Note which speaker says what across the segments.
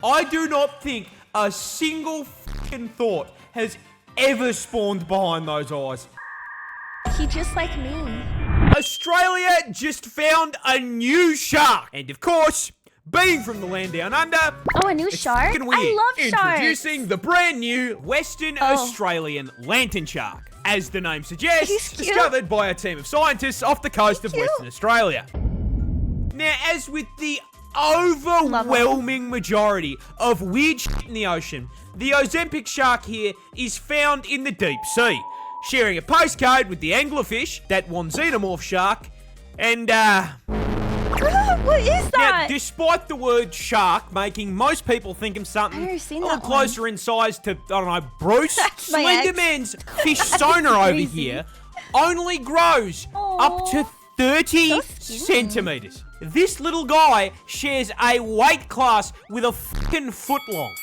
Speaker 1: I do not think a single fucking thought has ever spawned behind those eyes.
Speaker 2: He just like me.
Speaker 1: Australia just found a new shark. And of course, being from the land down under,
Speaker 2: Oh, a new shark?
Speaker 1: fucking weird.
Speaker 2: I love sharks.
Speaker 1: Introducing the brand new Western Australian lantern shark. As the name suggests,
Speaker 2: He's cute.
Speaker 1: discovered by a team of scientists off the coast of Western Australia. Now, as with the overwhelming majority of weird shit in the ocean, the Ozempic shark here is found in the deep sea, sharing a postcode with the anglerfish, that one xenomorph shark, and
Speaker 2: What is
Speaker 1: now,
Speaker 2: that?
Speaker 1: despite the word shark making most people think of something
Speaker 2: I've
Speaker 1: a
Speaker 2: never seen
Speaker 1: little
Speaker 2: that
Speaker 1: closer in size to, I don't know, Bruce,
Speaker 2: my ex.
Speaker 1: Slenderman's fish sonar over
Speaker 2: Crazy.
Speaker 1: here only grows up to 30
Speaker 2: So skinny.
Speaker 1: centimeters. This little guy shares a weight class with a fucking foot long.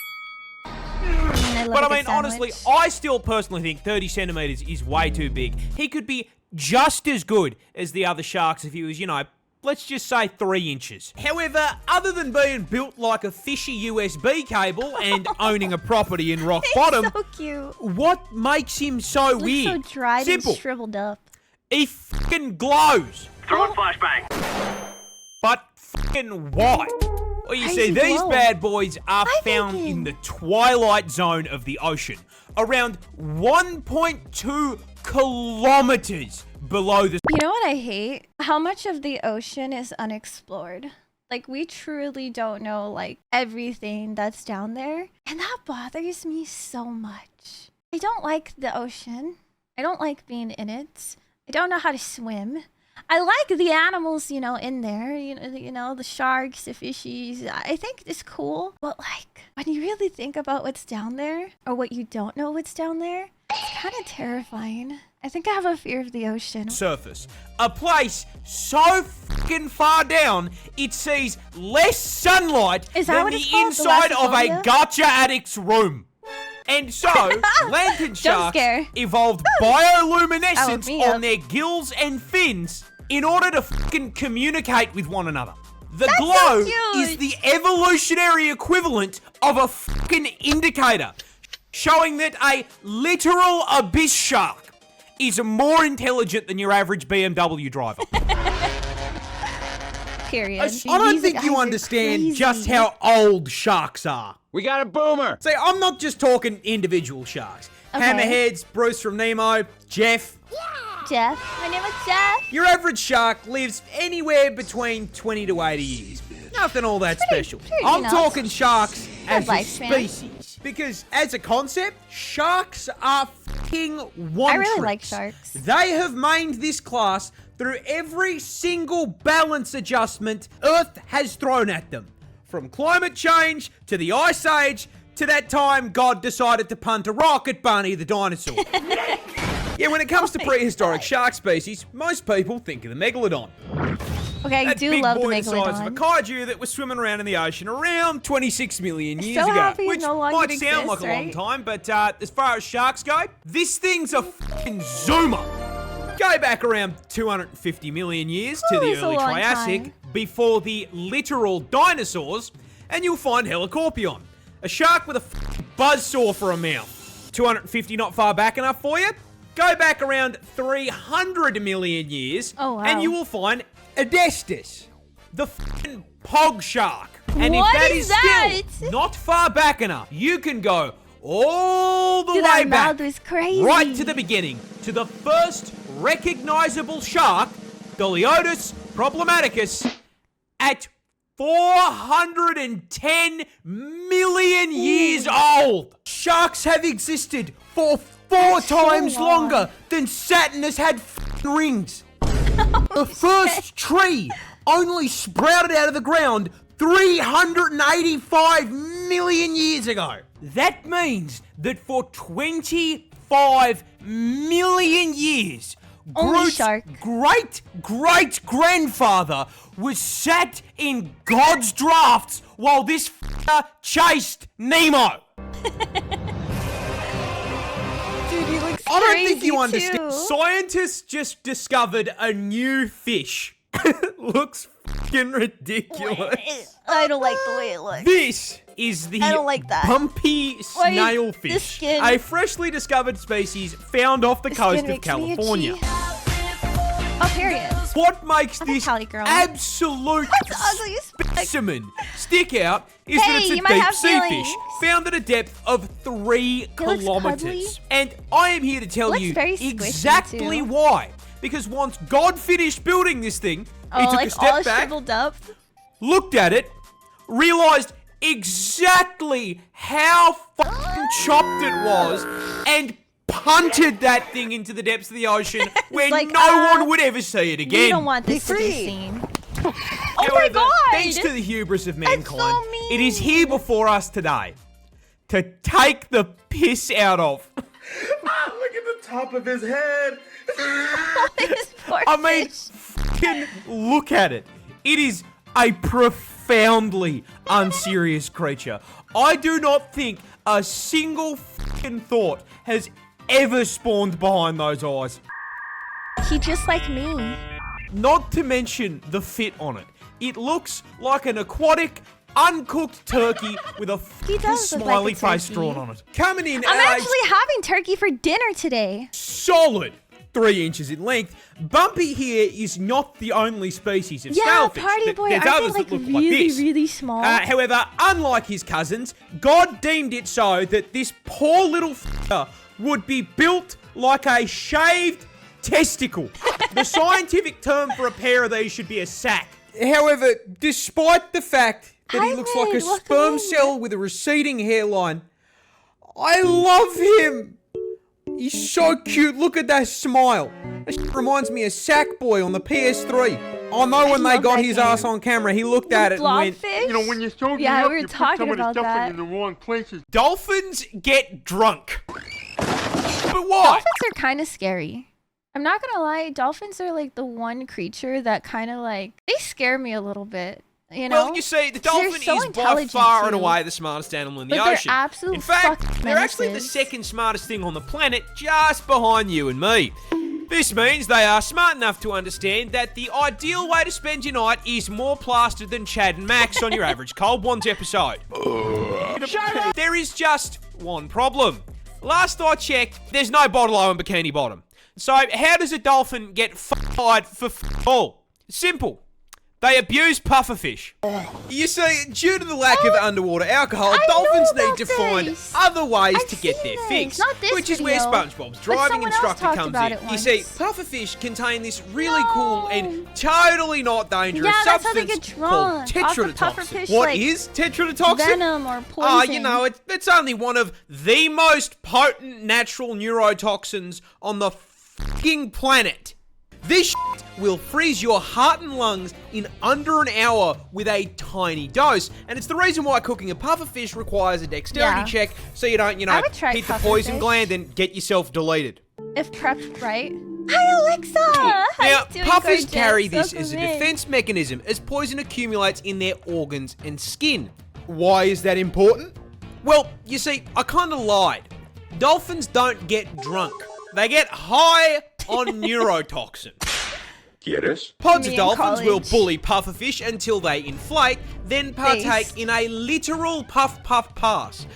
Speaker 1: But I mean, honestly, I still personally think 30 centimeters is way too big. He could be just as good as the other sharks if he was, you know, let's just say 3 inches. However, other than being built like a fishy USB cable and owning a property in rock bottom,
Speaker 2: so cute.
Speaker 1: what makes him so
Speaker 2: Looks
Speaker 1: weird?
Speaker 2: so dried
Speaker 1: Simple.
Speaker 2: and shriveled up.
Speaker 1: He fucking glows.
Speaker 3: Throwing flashbang.
Speaker 1: But fucking why? Well, you see,
Speaker 2: Crazy
Speaker 1: these
Speaker 2: glow.
Speaker 1: bad boys are
Speaker 2: Hi,
Speaker 1: found
Speaker 2: Bacon.
Speaker 1: in the twilight zone of the ocean, around 1.2 kilometers below the...
Speaker 2: You know what I hate? How much of the ocean is unexplored. Like, we truly don't know, like, everything that's down there. And that bothers me so much. I don't like the ocean. I don't like being in it. I don't know how to swim. I like the animals, you know, in there. You know, the sharks, the fishies. I think it's cool. But, like, when you really think about what's down there, or what you don't know what's down there, it's kind of terrifying. I think I have a fear of the ocean.
Speaker 1: surface. A place so fucking far down, it sees less sunlight
Speaker 2: Is that
Speaker 1: than
Speaker 2: what
Speaker 1: the
Speaker 2: it's called?
Speaker 1: inside of a
Speaker 2: Thalassophobia?
Speaker 1: gacha addict's room. And so, lantern sharks
Speaker 2: scare.
Speaker 1: evolved
Speaker 2: That woke
Speaker 1: bioluminescence
Speaker 2: me
Speaker 1: on
Speaker 2: up.
Speaker 1: their gills and fins in order to fucking communicate with one another. The
Speaker 2: That's so
Speaker 1: glow
Speaker 2: cute.
Speaker 1: is the evolutionary equivalent of a fucking indicator, showing that a literal abyss shark is more intelligent than your average BMW driver.
Speaker 2: Period.
Speaker 1: I don't
Speaker 2: These
Speaker 1: think
Speaker 2: guys
Speaker 1: you
Speaker 2: are
Speaker 1: understand just
Speaker 2: crazy.
Speaker 1: how old sharks are.
Speaker 3: We got a boomer.
Speaker 1: See, I'm not just talking individual sharks.
Speaker 2: Okay.
Speaker 1: Hammerheads, Bruce from Nemo, Jeff.
Speaker 2: Jeff. My name is Jeff.
Speaker 1: Your average shark lives anywhere between 20 to 80 years. Nothing all that special.
Speaker 2: pretty
Speaker 1: I'm
Speaker 2: nuts.
Speaker 1: talking sharks as a
Speaker 2: lifespan.
Speaker 1: species. Because as a concept, sharks are fucking one
Speaker 2: I really like sharks.
Speaker 1: They have mained this class through every single balance adjustment Earth has thrown at them. From climate change to the Ice Age to that time God decided to punt a rock at Barney the dinosaur. Yeah, when it comes to prehistoric shark species, most people think of the megalodon.
Speaker 2: Okay, I
Speaker 1: That
Speaker 2: do
Speaker 1: big
Speaker 2: love the
Speaker 1: boy the size of a
Speaker 2: megalodon.
Speaker 1: kaiju that was swimming around in the ocean around 26 million years
Speaker 2: So
Speaker 1: ago.
Speaker 2: happy it
Speaker 1: Which
Speaker 2: no longer
Speaker 1: might sound like
Speaker 2: exists,
Speaker 1: a long
Speaker 2: right?
Speaker 1: time, but as far as sharks go, this thing's a fucking zoomer. Go back around 250 million years to
Speaker 2: Ooh,
Speaker 1: the
Speaker 2: it's a
Speaker 1: early
Speaker 2: long
Speaker 1: Triassic,
Speaker 2: time.
Speaker 1: before the literal dinosaurs, and you'll find Helicorpion, a shark with a fucking buzzsaw for a mouth. 250 not far back enough for you? Go back around 300 million years,
Speaker 2: Oh, wow.
Speaker 1: and you will find Adestus, the fucking pog shark. And
Speaker 2: What
Speaker 1: if that
Speaker 2: is
Speaker 1: is
Speaker 2: that?
Speaker 1: still not far back enough, you can go all the
Speaker 2: Dude,
Speaker 1: way
Speaker 2: that
Speaker 1: back,
Speaker 2: mouth is crazy.
Speaker 1: right to the beginning, to the first recognizable shark, Doliotis problematicus, at 410 million years old. Sharks have existed for 4
Speaker 2: That's so
Speaker 1: times
Speaker 2: long.
Speaker 1: longer than Saturn has had f***ing rings. The first tree only sprouted out of the ground 385 million years ago. That means that for 25 million years,
Speaker 2: Only
Speaker 1: Groot's
Speaker 2: shark.
Speaker 1: great-great-grandfather was sat in God's drafts while this f***er chased Nemo.
Speaker 2: Dude, he looks
Speaker 1: I don't think
Speaker 2: crazy,
Speaker 1: you understand.
Speaker 2: too.
Speaker 1: Scientists just discovered a new fish. Looks fucking ridiculous.
Speaker 2: I don't like the way it looks.
Speaker 1: This is the
Speaker 2: I don't like that.
Speaker 1: bumpy
Speaker 2: Why, this
Speaker 1: snailfish,
Speaker 2: skin-
Speaker 1: a freshly discovered species found off the
Speaker 2: This
Speaker 1: coast
Speaker 2: skin
Speaker 1: of
Speaker 2: makes me
Speaker 1: California.
Speaker 2: itchy. Oh, period.
Speaker 1: What makes
Speaker 2: I'm a
Speaker 1: this
Speaker 2: Cali girl.
Speaker 1: absolute
Speaker 2: It's ugly as fuck.
Speaker 1: specimen stick out is
Speaker 2: Hey,
Speaker 1: that it's
Speaker 2: you
Speaker 1: a
Speaker 2: might
Speaker 1: deep
Speaker 2: have
Speaker 1: sea
Speaker 2: feelings.
Speaker 1: fish found at a depth of 3
Speaker 2: looks
Speaker 1: kilometers.
Speaker 2: cuddly.
Speaker 1: And I am here to tell
Speaker 2: Looks
Speaker 1: you
Speaker 2: very squishy,
Speaker 1: exactly
Speaker 2: too.
Speaker 1: why. Because once God finished building this thing, he
Speaker 2: Oh,
Speaker 1: took
Speaker 2: like
Speaker 1: a step
Speaker 2: all
Speaker 1: back,
Speaker 2: shriveled up.
Speaker 1: looked at it, realized exactly how fucking chopped it was, and punted that thing into the depths of the ocean where
Speaker 2: like,
Speaker 1: no one would ever see it again.
Speaker 2: You don't want this to be seen. Oh my
Speaker 1: However,
Speaker 2: god!
Speaker 1: thanks to the hubris of mankind,
Speaker 2: so
Speaker 1: it is here before us today to take the piss out of.
Speaker 3: Look at the top of his head.
Speaker 2: This poor
Speaker 1: I mean,
Speaker 2: fish.
Speaker 1: fucking look at it. It is a profoundly unserious creature. I do not think a single fucking thought has ever spawned behind those eyes.
Speaker 2: He just like me.
Speaker 1: Not to mention the fit on it. It looks like an aquatic, uncooked turkey with a fucking
Speaker 2: does look like
Speaker 1: smiley
Speaker 2: a
Speaker 1: face
Speaker 2: turkey.
Speaker 1: drawn on it. Coming in
Speaker 2: I'm
Speaker 1: at a
Speaker 2: actually having turkey for dinner today.
Speaker 1: solid 3 inches in length. Bumpy here is not the only species of
Speaker 2: Yeah,
Speaker 1: snailfish.
Speaker 2: party boy.
Speaker 1: There's
Speaker 2: Aren't
Speaker 1: others
Speaker 2: they like
Speaker 1: that look
Speaker 2: really,
Speaker 1: like this.
Speaker 2: really small?
Speaker 1: However, unlike his cousins, God deemed it so that this poor little f***er would be built like a shaved testicle. The scientific term for a pair of these should be a sack. However, despite the fact that he looks like a
Speaker 2: Hymen, welcome
Speaker 1: sperm
Speaker 2: in.
Speaker 1: cell with a receding hairline, I love him. He's so cute. Look at that smile. That shit reminds me of Sackboy on the PS3. I know when they
Speaker 2: love
Speaker 1: got
Speaker 2: that
Speaker 1: his
Speaker 2: game.
Speaker 1: ass on camera, he looked at it and went,
Speaker 2: Blobfish?
Speaker 3: You know, when you throw
Speaker 2: Yeah,
Speaker 3: me up,
Speaker 2: we were
Speaker 3: you put
Speaker 2: talking
Speaker 3: some of the
Speaker 2: about
Speaker 3: stuff
Speaker 2: that.
Speaker 3: in the wrong places.
Speaker 1: dolphins get drunk. But why?
Speaker 2: Dolphins are kind of scary. I'm not gonna lie, dolphins are like the one creature that kind of like, they scare me a little bit. You know?
Speaker 1: Well, you see, the
Speaker 2: 'Cause they're
Speaker 1: dolphin
Speaker 2: so
Speaker 1: is by
Speaker 2: intelligent,
Speaker 1: far and
Speaker 2: too.
Speaker 1: away the smartest animal in the
Speaker 2: But they're
Speaker 1: ocean.
Speaker 2: absolute
Speaker 1: In fact,
Speaker 2: fucking
Speaker 1: they're actually the
Speaker 2: menaces.
Speaker 1: second smartest thing on the planet, just behind you and me. This means they are smart enough to understand that the ideal way to spend your night is more plastered than Chad and Max on your average Cold Ones episode. There is just one problem. Last I checked, there's no bottle-o in Bikini Bottom. So how does a dolphin get fired for all? Simple. They abuse pufferfish. You see, due to the lack of underwater alcohol,
Speaker 2: I know
Speaker 1: dolphins need
Speaker 2: about
Speaker 1: to find
Speaker 2: this.
Speaker 1: other ways
Speaker 2: I've
Speaker 1: to get
Speaker 2: seen
Speaker 1: their
Speaker 2: this.
Speaker 1: fix.
Speaker 2: Not this
Speaker 1: Which is where
Speaker 2: video,
Speaker 1: SpongeBob's
Speaker 2: but
Speaker 1: driving
Speaker 2: someone else
Speaker 1: instructor
Speaker 2: talked
Speaker 1: comes
Speaker 2: about
Speaker 1: in.
Speaker 2: it
Speaker 1: You
Speaker 2: once.
Speaker 1: see, pufferfish contain this really cool and totally not dangerous
Speaker 2: Yeah, that's how they
Speaker 1: substance
Speaker 2: get
Speaker 1: called
Speaker 2: drunk. Off the
Speaker 1: tetrodotoxin.
Speaker 2: pufferfish,
Speaker 1: What
Speaker 2: like,
Speaker 1: is tetrodotoxin?
Speaker 2: venom or poison.
Speaker 1: Ah, you know, it's only one of the most potent natural neurotoxins on the fucking planet. This shit will freeze your heart and lungs in under an hour with a tiny dose. And it's the reason why cooking a pufferfish requires a dexterity
Speaker 2: Yeah.
Speaker 1: check so you don't,
Speaker 2: I would try
Speaker 1: hit the poison
Speaker 2: pufferfish.
Speaker 1: gland and get yourself deleted.
Speaker 2: If prepped right. Hi, Alexa! How
Speaker 1: Now,
Speaker 2: you doing,
Speaker 1: puffers
Speaker 2: gorgeous?
Speaker 1: carry this
Speaker 2: Welcome
Speaker 1: as a
Speaker 2: in.
Speaker 1: defense mechanism as poison accumulates in their organs and skin. Why is that important? Well, you see, I kind of lied. Dolphins don't get drunk. They get high on neurotoxin.
Speaker 3: ¿Quieres?
Speaker 1: Pods
Speaker 2: Me
Speaker 1: of
Speaker 2: in
Speaker 1: dolphins will
Speaker 2: college.
Speaker 1: bully pufferfish until they inflate, then partake
Speaker 2: Face.
Speaker 1: in a literal puff pass.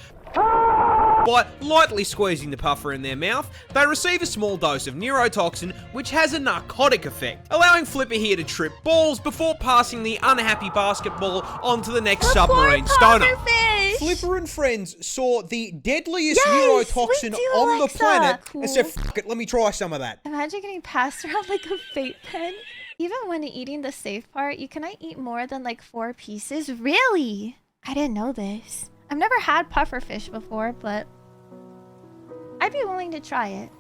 Speaker 1: By lightly squeezing the puffer in their mouth, they receive a small dose of neurotoxin, which has a narcotic effect, allowing Flipper here to trip balls before passing the unhappy basketball onto the next submarine
Speaker 2: Poor
Speaker 1: stoner.
Speaker 2: pufferfish!
Speaker 1: Flipper and friends saw the deadliest
Speaker 2: Yes,
Speaker 1: neurotoxin
Speaker 2: we do,
Speaker 1: on the
Speaker 2: Alexa.
Speaker 1: planet
Speaker 2: Cool.
Speaker 1: and said, "Fuck it, let me try some of that."
Speaker 2: Imagine getting passed around like a vape pen. Even when eating the safe part, you cannot eat more than like 4 pieces. Really? I didn't know this. I've never had pufferfish before, but I'd be willing to try it.